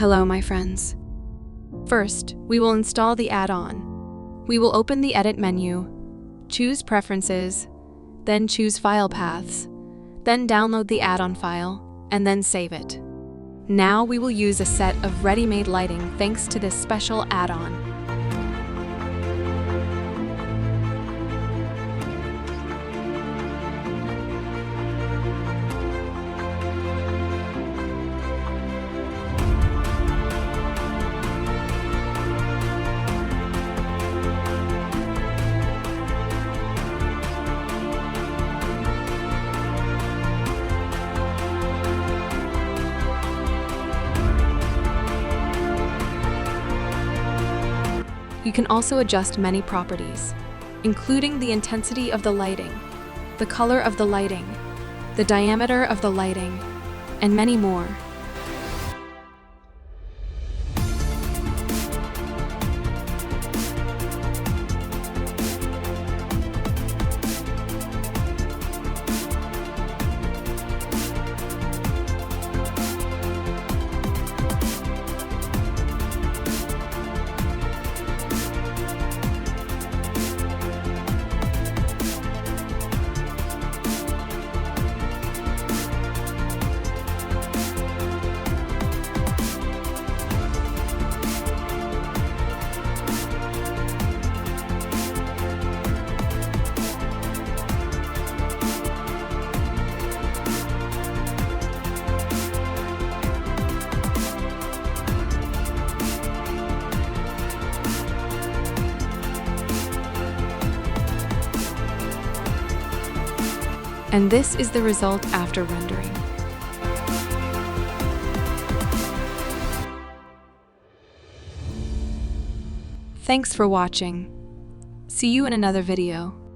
Hello, my friends. First, we will install the add-on. We will open the Edit menu, choose Preferences, then choose File Paths, then download the add-on file, and then save it. Now we will use a set of ready-made lighting thanks to this special add-on. You can also adjust many properties, including the intensity of the lighting, the color of the lighting, the diameter of the lighting, and many more. And this is the result after rendering. Thanks for watching. See you in another video.